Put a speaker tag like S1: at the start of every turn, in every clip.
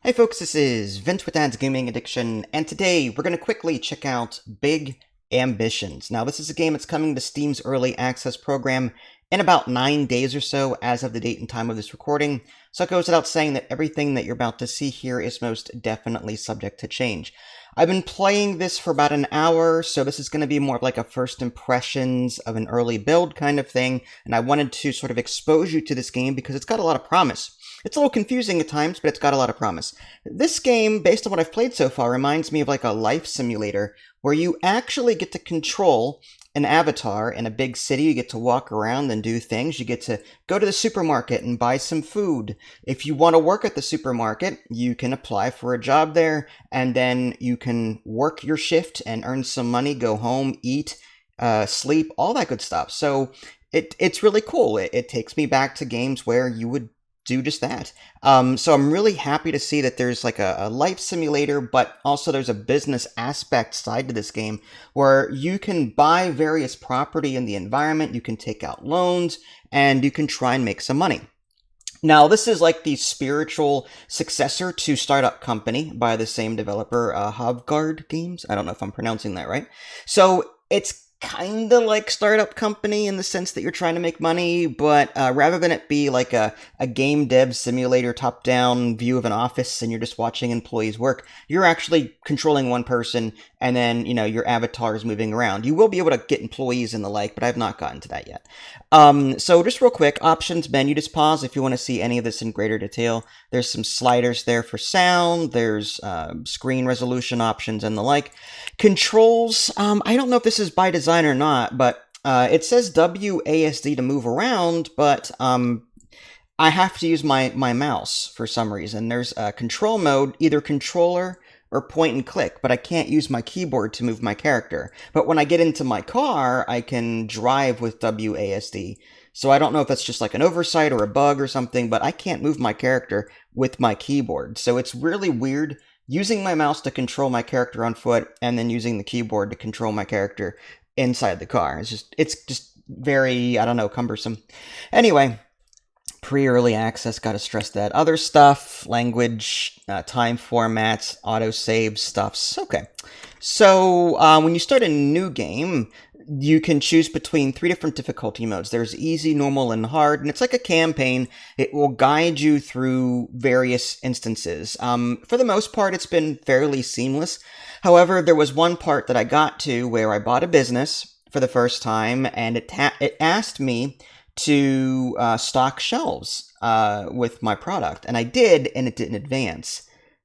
S1: Hey folks, this is Vince with Dad's Gaming Addiction, and today we're going to quickly check out Big Ambitions. Now, this is a game that's coming to Steam's Early Access program in about 9 days or so as of the date and time of this recording, so it goes without saying that everything that you're about to see here is most definitely subject to change. I've been playing this for about an hour, so this is going to be more of like a first impressions of an early build kind of thing, and I wanted to sort of expose you to this game because it's got a lot of promise. It's a little confusing at times, but it's got a lot of promise. This game, based on what I've played so far, reminds me of like a life simulator where you actually get to control an avatar in a big city. You get to walk around and do things. You get to go to the supermarket and buy some food. If you want to work at the supermarket, you can apply for a job there, and then you can work your shift and earn some money, go home, eat, sleep, all that good stuff. So it's really cool. It takes me back to games where you would do just that. So I'm really happy to see that there's like a life simulator, but also there's a business aspect side to this game where you can buy various property in the environment, you can take out loans, and you can try and make some money. Now, this is like the spiritual successor to Startup Company by the same developer, Havgard Games. I don't know if I'm pronouncing that right. So it's kind of like Startup Company in the sense that you're trying to make money, but rather than it be like a game dev simulator top-down view of an office and you're just watching employees work, you're actually controlling one person and then, your avatar is moving around. You will be able to get employees and the like, but I've not gotten to that yet. So just real quick, options menu, just pause if you want to see any of this in greater detail. There's some sliders there for sound, there's screen resolution options and the like. Controls, I don't know if this is by design or not, but it says WASD to move around, but I have to use my mouse for some reason. There's a control mode, either controller or point and click, but I can't use my keyboard to move my character. But when I get into my car, I can drive with WASD. So I don't know if that's just like an oversight or a bug or something, but I can't move my character with my keyboard. So it's really weird using my mouse to control my character on foot and then using the keyboard to control my character inside the car. It's just very, I don't know, cumbersome. Anyway, pre-early access, gotta stress that. Other stuff, language, time formats, autosave stuffs. Okay. So when you start a new game, you can choose between 3 different difficulty modes. There's easy, normal, and hard, and it's like a campaign. It will guide you through various instances. For the most part, it's been fairly seamless. However, there was one part that I got to where I bought a business for the first time, and it asked me to stock shelves with my product, and I did, and it didn't advance.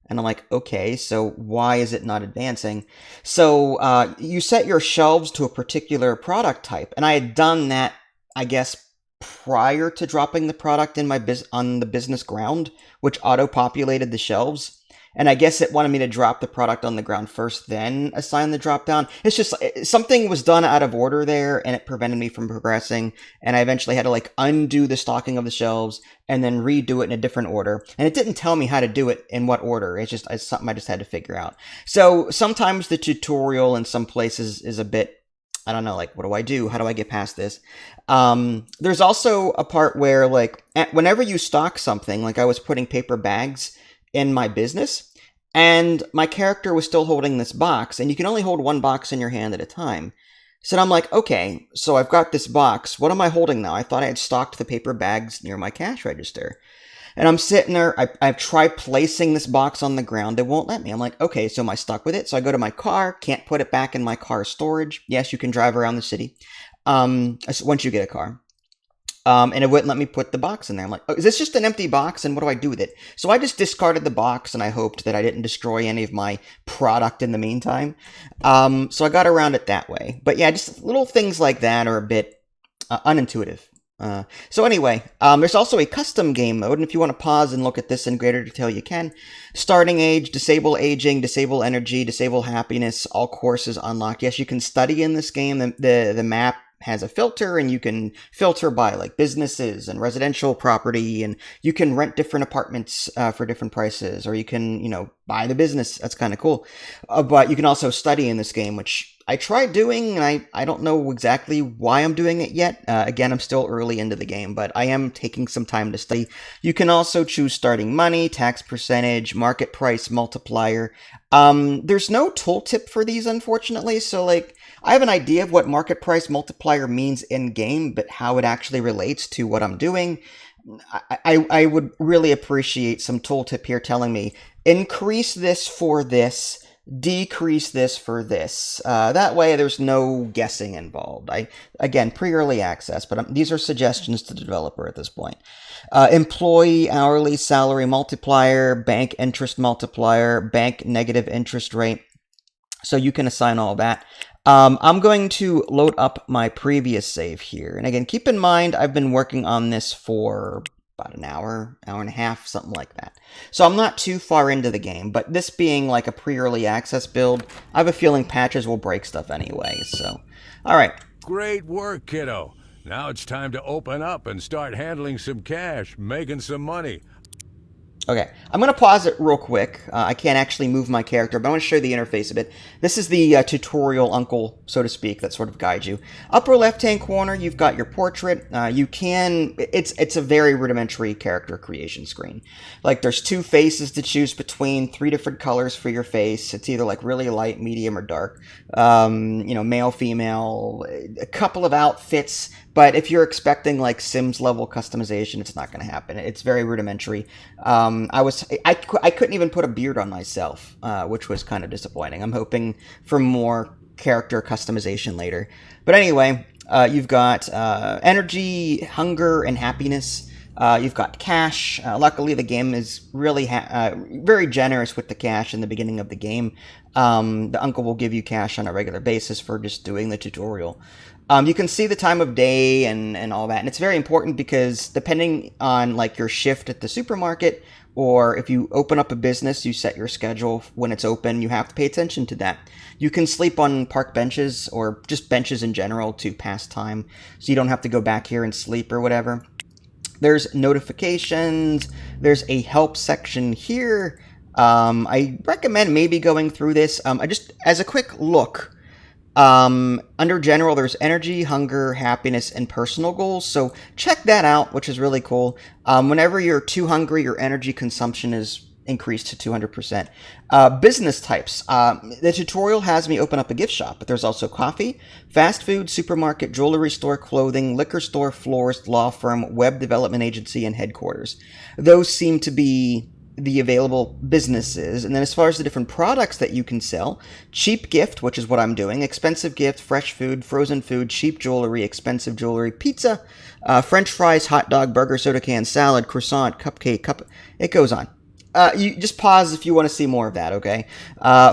S1: And I'm like, okay, so why is it not advancing? So you set your shelves to a particular product type, and I had done that, I guess, prior to dropping the product in on the business ground, which auto-populated the shelves. And I guess it wanted me to drop the product on the ground first, then assign the drop down. It's just something was done out of order there, and it prevented me from progressing. And I eventually had to like undo the stocking of the shelves and then redo it in a different order. And it didn't tell me how to do it in what order. It's something I just had to figure out. So sometimes the tutorial in some places is a bit, I don't know, like, what do I do? How do I get past this? There's also a part where like whenever you stock something, like I was putting paper bags in my business, and my character was still holding this box, and you can only hold one box in your hand at a time. So I'm like, okay, so I've got this box. What am I holding now? I thought I had stocked the paper bags near my cash register. And I'm sitting there, I've tried placing this box on the ground. It won't let me. I'm like, okay, so am I stuck with it? So I go to my car, can't put it back in my car storage. Yes, you can drive around the city once you get a car. And it wouldn't let me put the box in there. I'm like, oh, is this just an empty box? And what do I do with it? So I just discarded the box, and I hoped that I didn't destroy any of my product in the meantime. So I got around it that way. But yeah, just little things like that are a bit unintuitive. So anyway, there's also a custom game mode, and if you want to pause and look at this in greater detail, you can. Starting age, disable aging, disable energy, disable happiness, all courses unlocked. Yes, you can study in this game. The map has a filter, and you can filter by like businesses and residential property, and you can rent different apartments for different prices, or you can, buy the business. That's kind of cool. But you can also study in this game, which I tried doing, and I don't know exactly why I'm doing it yet. Again, I'm still early into the game, but I am taking some time to study. You can also choose starting money, tax percentage, market price multiplier. There's no tooltip for these, unfortunately, so like I have an idea of what market price multiplier means in game, but how it actually relates to what I'm doing, I would really appreciate some tooltip here telling me increase this for this, decrease this for this. That way, there's no guessing involved. Again, pre-early access, but these are suggestions to the developer at this point. Employee hourly salary multiplier, bank interest multiplier, bank negative interest rate. So you can assign all that. I'm going to load up my previous save here. And again, keep in mind, I've been working on this for about an hour, hour and a half, something like that. So I'm not too far into the game, but this being like a pre-early access build, I have a feeling patches will break stuff anyway, so. All right.
S2: Great work, kiddo. Now it's time to open up and start handling some cash, making some money.
S1: Okay, I'm going to pause it real quick. I can't actually move my character, but I want to show you the interface a bit. This is the tutorial uncle, so to speak, that sort of guides you. Upper left-hand corner, you've got your portrait. It's a very rudimentary character creation screen. Like, there's 2 faces to choose between, 3 different colors for your face. It's either like really light, medium, or dark. Male, female, a couple of outfits. But if you're expecting like Sims level customization, it's not going to happen. It's very rudimentary. I couldn't even put a beard on myself, which was kind of disappointing. I'm hoping for more character customization later. But anyway, you've got energy, hunger, and happiness. You've got cash. Luckily, the game is really very generous with the cash in the beginning of the game. The uncle will give you cash on a regular basis for just doing the tutorial. You can see the time of day and all that, and it's very important because depending on like your shift at the supermarket, or if you open up a business, you set your schedule when it's open, you have to pay attention to that. You can sleep on park benches or just benches in general to pass time, so you don't have to go back here and sleep or whatever. There's notifications, there's a help section here. I recommend maybe going through this. I just, as a quick look, under general, there's energy, hunger, happiness, and personal goals. So check that out, which is really cool. Whenever you're too hungry, your energy consumption is increased to 200%. Business types. The tutorial has me open up a gift shop, but there's also coffee, fast food, supermarket, jewelry store, clothing, liquor store, florist, law firm, web development agency, and headquarters. Those seem to be the available businesses. And then as far as the different products that you can sell, cheap gift, which is what I'm doing, expensive gift, fresh food, frozen food, cheap jewelry, expensive jewelry, pizza, French fries, hot dog, burger, soda can, salad, croissant, cupcake, it goes on. You just pause if you want to see more of that, okay?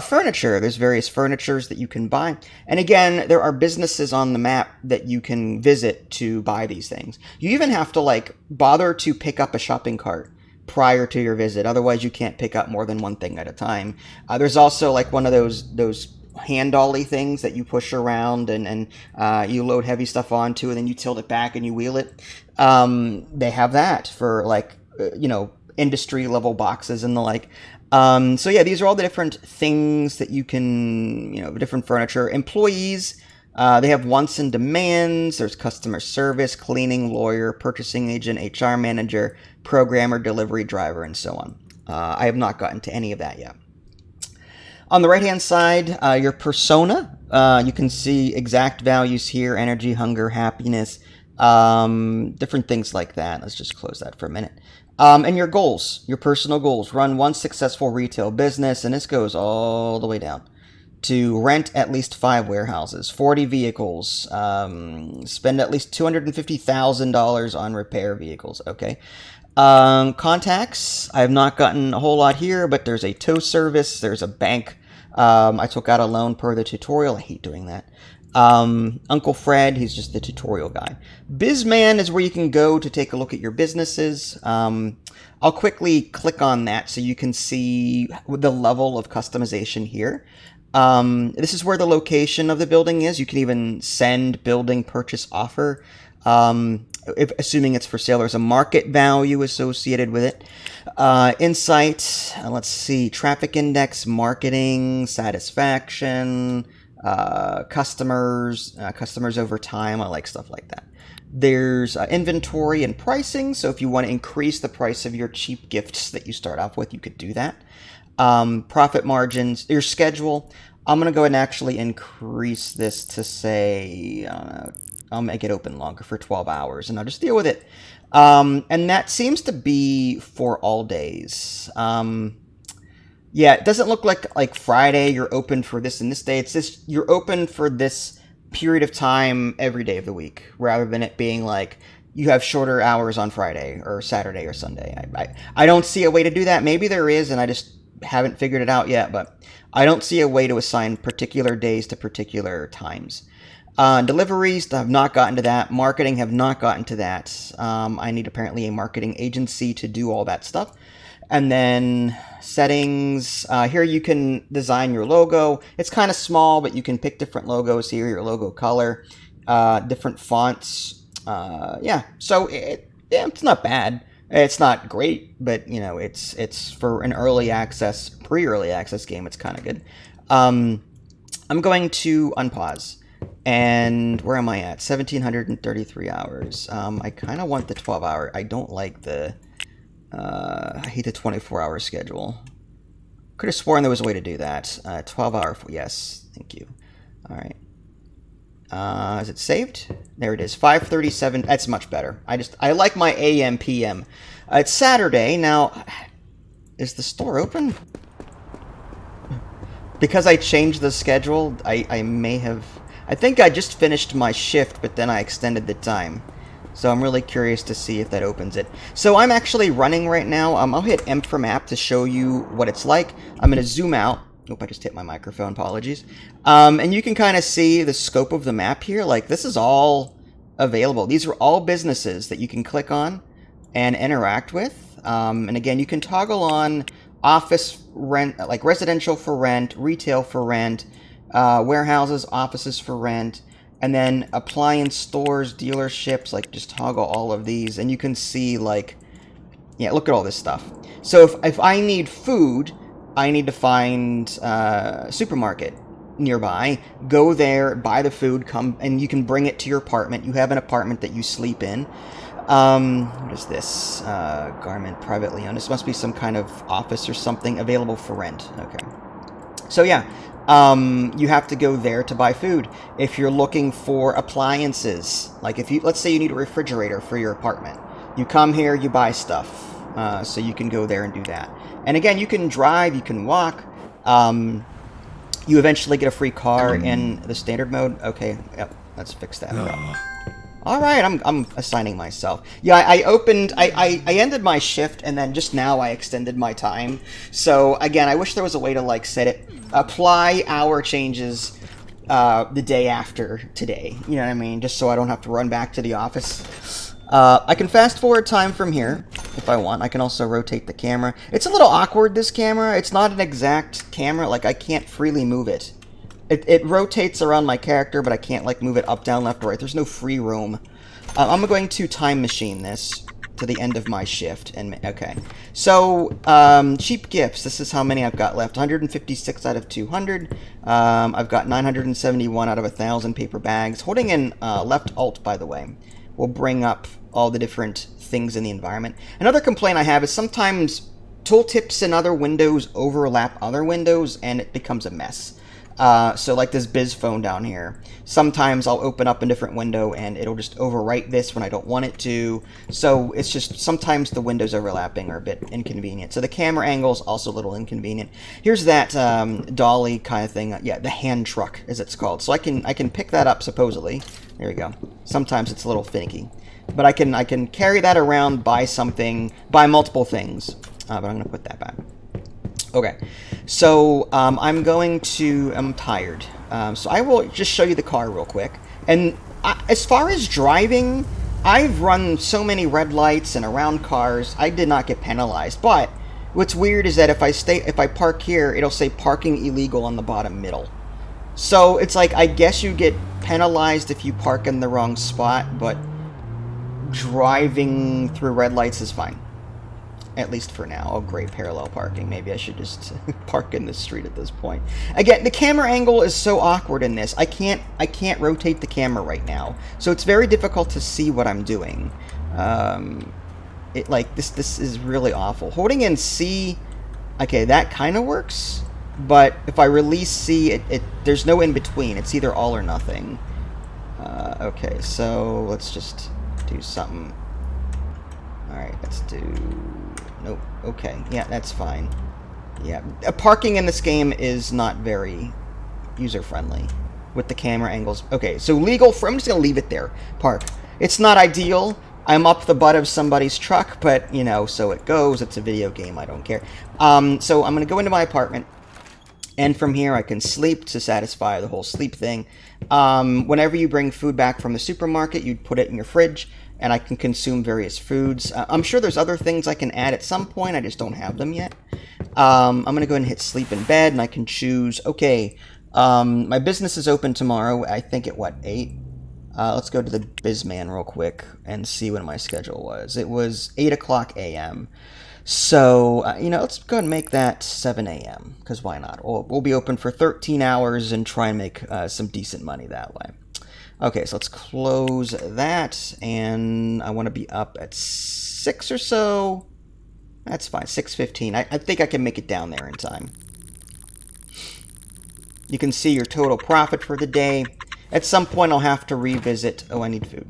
S1: Furniture, there's various furnitures that you can buy. And again, there are businesses on the map that you can visit to buy these things. You even have to like bother to pick up a shopping cart prior to your visit. Otherwise, you can't pick up more than one thing at a time. There's also like one of those hand dolly things that you push around and you load heavy stuff onto, and then you tilt it back and you wheel it. They have that for like, industry level boxes and the like. So yeah, these are all the different things that you can, different furniture. Employees, they have wants and demands. There's customer service, cleaning, lawyer, purchasing agent, HR manager, programmer, delivery driver, and so on. I have not gotten to any of that yet. On the right-hand side, your persona. You can see exact values here, energy, hunger, happiness, different things like that. Let's just close that for a minute. And your goals, your personal goals. Run one successful retail business, and this goes all the way down to rent at least 5 warehouses, 40 vehicles, spend at least $250,000 on repair vehicles, okay? Contacts, I have not gotten a whole lot here, but there's a tow service, there's a bank. I took out a loan per the tutorial. I hate doing that. Uncle Fred, he's just the tutorial guy. Bizman is where you can go to take a look at your businesses. I'll quickly click on that so you can see the level of customization here. This is where the location of the building is. You can even send building purchase offer. Assuming it's for sale, there's a market value associated with it. Insight, let's see, traffic index, marketing, satisfaction, customers over time. I like stuff like that. There's inventory and pricing, so if you want to increase the price of your cheap gifts that you start off with, you could do that. Profit margins, your schedule. I'm going to go ahead and actually increase this to say, I don't know, I'll make it open longer for 12 hours, and I'll just deal with it. And that seems to be for all days. Yeah, it doesn't look like Friday you're open for this and this day. It's just you're open for this period of time every day of the week, rather than it being like you have shorter hours on Friday or Saturday or Sunday. I don't see a way to do that. Maybe there is, and I just haven't figured it out yet, but I don't see a way to assign particular days to particular times. Deliveries, have not gotten to that. Marketing, have not gotten to that. I need apparently a marketing agency to do all that stuff. And then settings, here you can design your logo. It's kind of small, but you can pick different logos here, your logo color, different fonts. Yeah, so it's not bad. It's not great, but you know, it's for an early access, pre-early access game, it's kind of good. I'm going to unpause. And where am I at? 1,733 hours. I kind of want the 12-hour. I don't like the... I hate the 24-hour schedule. Could have sworn there was a way to do that. 12-hour... Yes, thank you. All right. Is it saved? There it is. 5:37. That's much better. I like my AM PM. It's Saturday now. Is the store open? Because I changed the schedule, I may have... I think I just finished my shift, but then I extended the time. So I'm really curious to see if that opens it. So I'm actually running right now. I'll hit M for map to show you what it's like. I'm going to zoom out. Oop, I just hit my microphone. Apologies. And you can kind of see the scope of the map here. Like, this is all available. These are all businesses that you can click on and interact with. And again, you can toggle on office rent, like residential for rent, retail for rent, warehouses, offices for rent, and then appliance stores, dealerships, like just toggle all of these, and you can see like, yeah, look at all this stuff. So if I need food, I need to find a supermarket nearby, go there, buy the food, come, and you can bring it to your apartment. You have an apartment that you sleep in. What is this? Garment privately owned. This must be some kind of office or something available for rent. Okay. So yeah, you have to go there to buy food. If you're looking for appliances, like if you, let's say you need a refrigerator for your apartment, you come here, you buy stuff. So you can go there and do that. And again, you can drive, you can walk. You eventually get a free car in the standard mode. Okay, yep, let's fix that. All right, I'm assigning myself. Yeah, I ended my shift, and then just now I extended my time. So again, I wish there was a way to like set it, apply hour changes the day after today. You know what I mean? Just so I don't have to run back to the office. I can fast forward time from here if I want. I can also rotate the camera. It's a little awkward, this camera. It's not an exact camera. Like, I can't freely move it. It rotates around my character, but I can't, like, move it up, down, left, or right. There's no free room. I'm going to time machine this to the end of my shift. And okay. So, cheap gifts. This is how many I've got left. 156 out of 200. I've got 971 out of 1,000 paper bags. Holding in left alt, by the way, will bring up all the different things in the environment. Another complaint I have is sometimes tooltips in other windows overlap other windows, and it becomes a mess. So like this Biz phone down here, sometimes I'll open up a different window and it'll just overwrite this when I don't want it to. So it's just sometimes the windows overlapping are a bit inconvenient. So the camera angle is also a little inconvenient. Here's that dolly kind of thing. Yeah, the hand truck as it's called. So I can pick that up supposedly. There we go. Sometimes it's a little finicky, but I can carry that around, buy something, buy multiple things. But I'm gonna put that back. Okay, so I'm tired. So I will just show you the car real quick. And as far as driving, I've run so many red lights and around cars, I did not get penalized. But what's weird is that if I park here, it'll say parking illegal on the bottom middle. So it's like, I guess you get penalized if you park in the wrong spot, but driving through red lights is fine. at least for now. Oh, great, parallel parking. Maybe I should just park in this street at this point. Again, the camera angle is so awkward in this. I can't rotate the camera right now, so it's very difficult to see what I'm doing. This is really awful. Holding in C, okay, that kind of works, but if I release C, there's no in between. It's either all or nothing. Okay, so let's just do something. Alright, let's do... Nope. Okay, yeah, that's fine. Yeah, parking in this game is not very user-friendly with the camera angles. Okay, so legal... I'm just going to leave it there. Park. It's not ideal. I'm up the butt of somebody's truck, but, you know, so it goes. It's a video game. I don't care. So I'm going to go into my apartment. And from here, I can sleep to satisfy the whole sleep thing. Whenever you bring food back from the supermarket, you'd put it in your fridge, and I can consume various foods. I'm sure there's other things I can add at some point. I just don't have them yet. I'm going to go ahead and hit sleep in bed, and I can choose, okay, my business is open tomorrow, I think at, what, 8? Let's go to the Bizman real quick and see when my schedule was. It was 8 o'clock a.m. So, you know, let's go ahead and make that 7 a.m., because why not? We'll be open for 13 hours and try and make some decent money that way. Okay, so let's close that, and I want to be up at 6 or so. That's fine, 6:15. I think I can make it down there in time. You can see your total profit for the day. At some point, I'll have to revisit... Oh, I need food.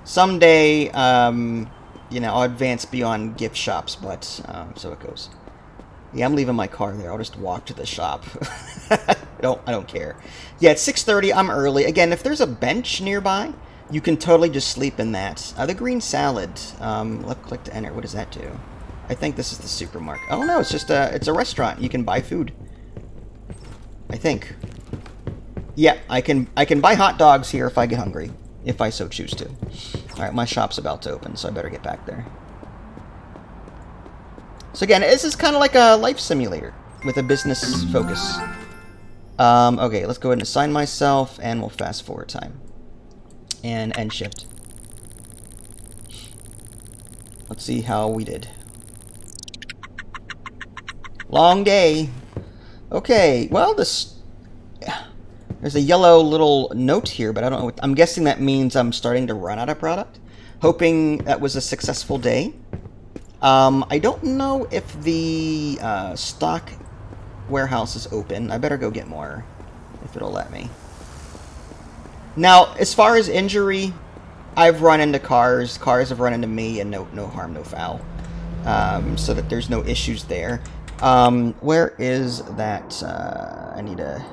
S1: Someday, you know, I'll advance beyond gift shops, but so it goes. Yeah, I'm leaving my car there. I'll just walk to the shop. I don't care. Yeah, it's 6:30. I'm early. Again, if there's a bench nearby, you can totally just sleep in that. The green salad. Left click to enter. What does that do? I think this is the supermarket. Oh no, it's just it's a restaurant. You can buy food. I think. Yeah, I can buy hot dogs here if I get hungry. If I so choose to. Alright, my shop's about to open, so I better get back there. So again, this is kind of like a life simulator with a business focus. Okay, let's go ahead and assign myself, and we'll fast forward time. And end shift. Let's see how we did. Long day. Okay, well, this... There's a yellow little note here, but I don't know what... I'm guessing that means I'm starting to run out of product. Hoping that was a successful day. I don't know if the stock warehouse is open. I better go get more, if it'll let me. Now, as far as injury, I've run into cars. Cars have run into me, and no harm, no foul. So that there's no issues there. Where is that? I need a...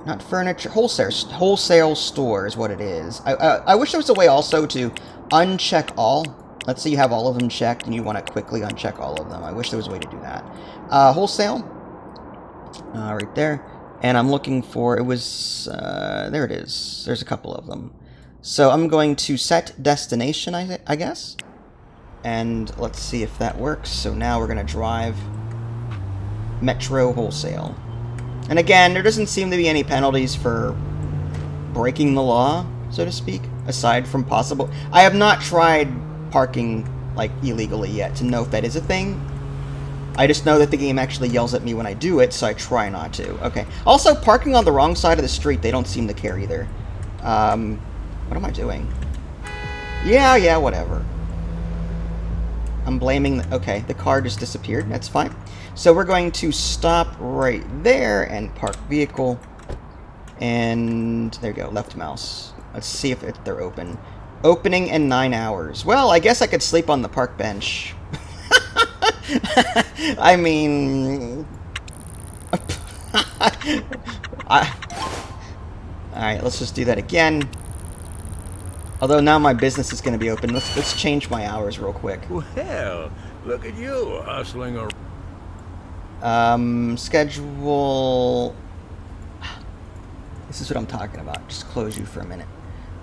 S1: Not furniture, wholesale store is what it is. I wish there was a way also to uncheck all. Let's say you have all of them checked and you want to quickly uncheck all of them. I wish there was a way to do that. Wholesale, right there. And I'm looking for, it was, there it is. There's a couple of them. So I'm going to set destination, I guess. And let's see if that works. So now we're going to drive Metro Wholesale. And again, there doesn't seem to be any penalties for breaking the law, so to speak, aside from possible... I have not tried parking, like, illegally yet to know if that is a thing. I just know that the game actually yells at me when I do it, so I try not to. Okay. Also, parking on the wrong side of the street, they don't seem to care either. What am I doing? Yeah, whatever. I'm blaming... Okay, the car just disappeared. That's fine. So we're going to stop right there and park vehicle. And there you go, left mouse. Let's see if they're open. Opening in 9 hours. Well, I guess I could sleep on the park bench. I mean... Alright, let's just do that again. Although now my business is going to be open. Let's change my hours real quick.
S2: Well, look at you hustling around.
S1: Schedule... This is what I'm talking about. Just close you for a minute.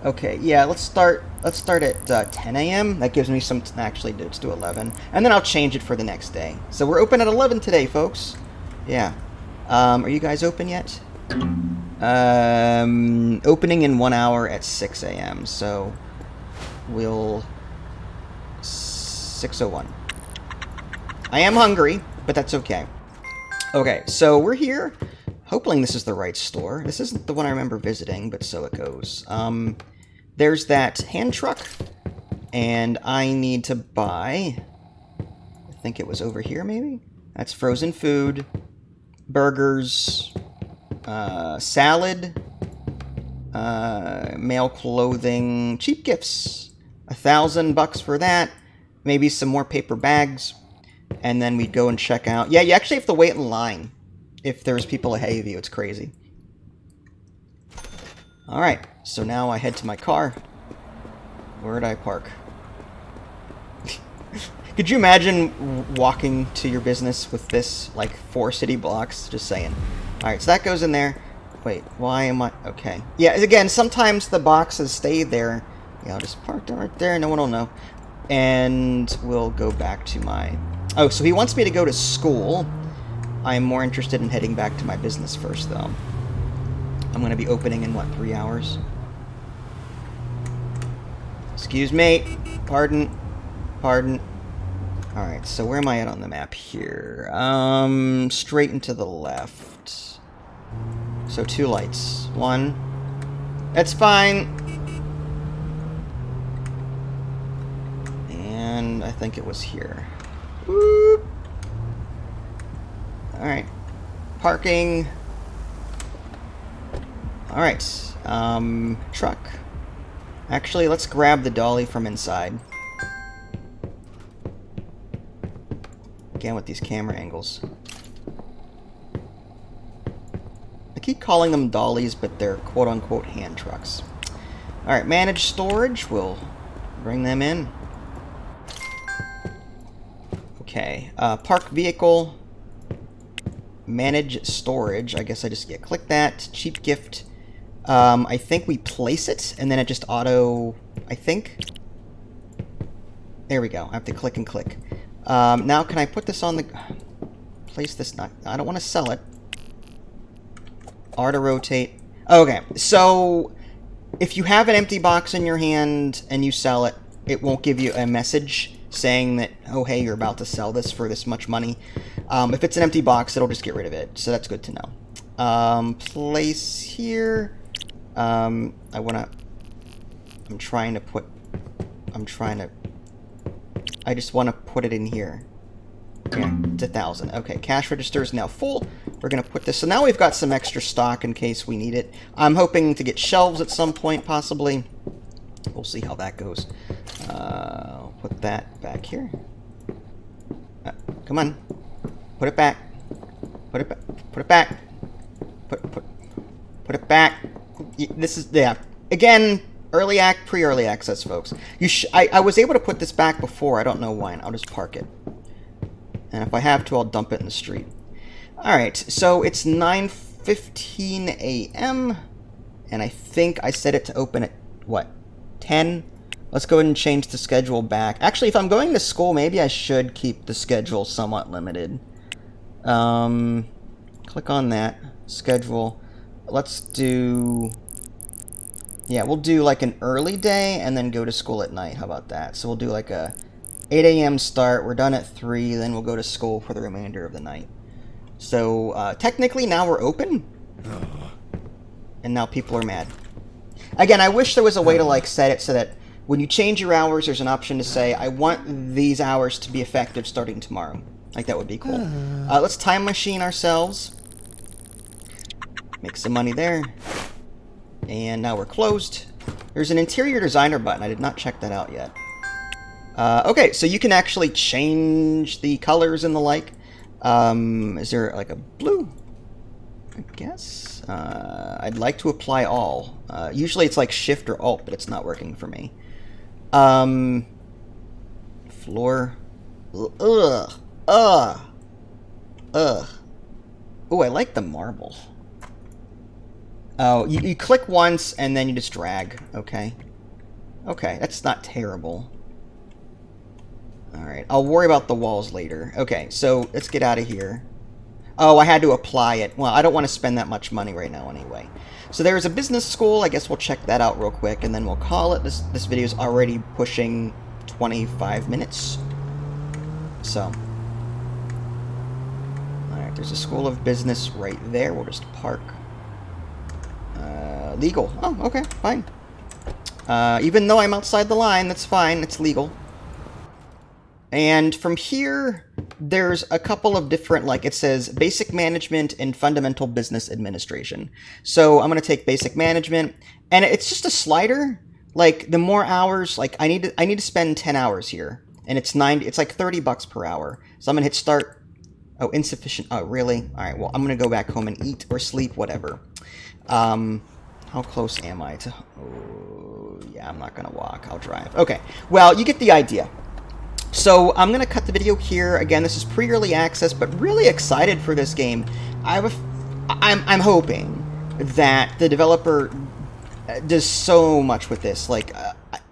S1: Okay, yeah, let's start at 10 a.m. That gives me some... Actually, let's do 11. And then I'll change it for the next day. So we're open at 11 today, folks. Yeah. Are you guys open yet? Opening in 1 hour at 6 a.m. So will 601. I am hungry, but that's okay. Okay, so we're here. Hoping this is the right store. This isn't the one I remember visiting, but so it goes. There's that hand truck, and I need to buy... I think it was over here, maybe? That's frozen food, burgers, salad, male clothing, cheap gifts. $1,000 for that. Maybe some more paper bags. And then we'd go and check out. Yeah, you actually have to wait in line if there's people ahead of you. It's crazy. Alright, so now I head to my car. Where'd I park? Could you imagine walking to your business with this, like, 4 city blocks? Just saying. Alright, so that goes in there. Wait, why am I... Okay. Yeah, again, sometimes the boxes stay there. Yeah, I'll just park them right there. No one will know. And we'll go back to my... Oh, so he wants me to go to school. I'm more interested in heading back to my business first, though. I'm going to be opening in, what, 3 hours? Excuse me. Pardon. Pardon. Alright, so where am I at on the map here? Straight and to the left. So 2 lights. 1. That's fine. And I think it was here. Whoop. Alright. Parking. Alright. Truck. Actually, let's grab the dolly from inside. Again with these camera angles. I keep calling them dollies, but they're quote-unquote hand trucks. Alright, manage storage. We'll bring them in. Okay, park vehicle. Manage storage. I guess I just click that. Cheap gift. I think we place it, and then it just auto... I think? There we go. I have to click and click. Now, can I put this on the... Place this... Not, I don't want to sell it. R to rotate. Okay, so... If you have an empty box in your hand, and you sell it, it won't give you a message saying that, oh, hey, you're about to sell this for this much money. If it's an empty box, it'll just get rid of it, so that's good to know. Place here. I'm trying to... I just want to put it in here. Yeah, it's 1,000. Okay, cash register is now full. We're going to put this... So now we've got some extra stock in case we need it. I'm hoping to get shelves at some point, possibly. We'll see how that goes. I'll put that back here. Come on. Put it back. Put it back. Put it back. Put it back. This is... Yeah. Again... pre-early access, folks. I was able to put this back before. I don't know why. I'll just park it. And if I have to, I'll dump it in the street. Alright, so it's 9:15 a.m. And I think I set it to open at, what, 10? Let's go ahead and change the schedule back. Actually, if I'm going to school, maybe I should keep the schedule somewhat limited. Click on that. Schedule. Let's do... Yeah, we'll do like an early day and then go to school at night. How about that? So we'll do like a 8 a.m. start. We're done at 3, then we'll go to school for the remainder of the night. So technically now we're open. And now people are mad. Again, I wish there was a way to like set it so that when you change your hours, there's an option to say, I want these hours to be effective starting tomorrow. Like that would be cool. Let's time machine ourselves. Make some money there. And now we're closed. There's an interior designer button. I did not check that out yet. Okay, so you can actually change the colors and the like. Is there like a blue? I guess. I'd like to apply all. Usually it's like Shift or Alt, but it's not working for me. Floor. Ugh. Oh, I like the marble. Oh, you click once and then you just drag. Okay. Okay, that's not terrible. Alright, I'll worry about the walls later. Okay, so let's get out of here. Oh, I had to apply it. Well, I don't want to spend that much money right now anyway. So there's a business school. I guess we'll check that out real quick, and then we'll call it. This video is already pushing 25 minutes. So, alright, there's a school of business right there. We'll just park. Legal. Oh, okay, fine. Even though I'm outside the line, that's fine. It's legal. And from here, there's a couple of different, like it says, basic management and fundamental business administration. So I'm going to take basic management, and it's just a slider. Like, the more hours, like, I need to spend 10 hours here, and it's like $30 per hour. So I'm going to hit start. Oh, insufficient. Oh, really? All right, well, I'm going to go back home and eat or sleep, whatever. How close am I to... Oh, yeah, I'm not going to walk. I'll drive. Okay, well, you get the idea. So I'm going to cut the video here. Again, this is pre-early access, but really excited for this game. I'm hoping that the developer does so much with this. Like,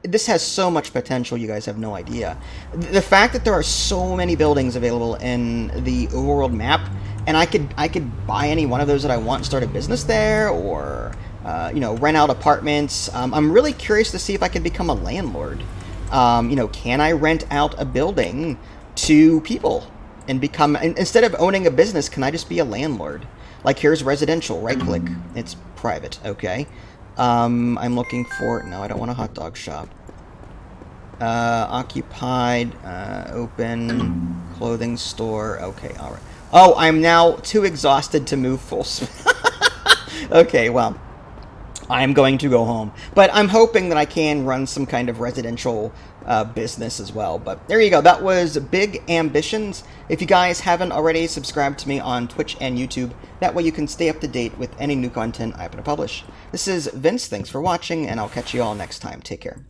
S1: this has so much potential, you guys have no idea. The fact that there are so many buildings available in the overworld map, and I could buy any one of those that I want and start a business there, or you know, rent out apartments. I'm really curious to see if I can become a landlord. You know, can I rent out a building to people and become, instead of owning a business, can I just be a landlord? Like, here's residential, right click, it's private, okay. I'm looking for, no, I don't want a hot dog shop. Occupied, open, clothing store, okay, alright. Oh, I'm now too exhausted to move full speed. Okay, well, I'm going to go home. But I'm hoping that I can run some kind of residential business as well. But there you go. That was Big Ambitions. If you guys haven't already, subscribed to me on Twitch and YouTube. That way you can stay up to date with any new content I happen to publish. This is Vince. Thanks for watching, and I'll catch you all next time. Take care.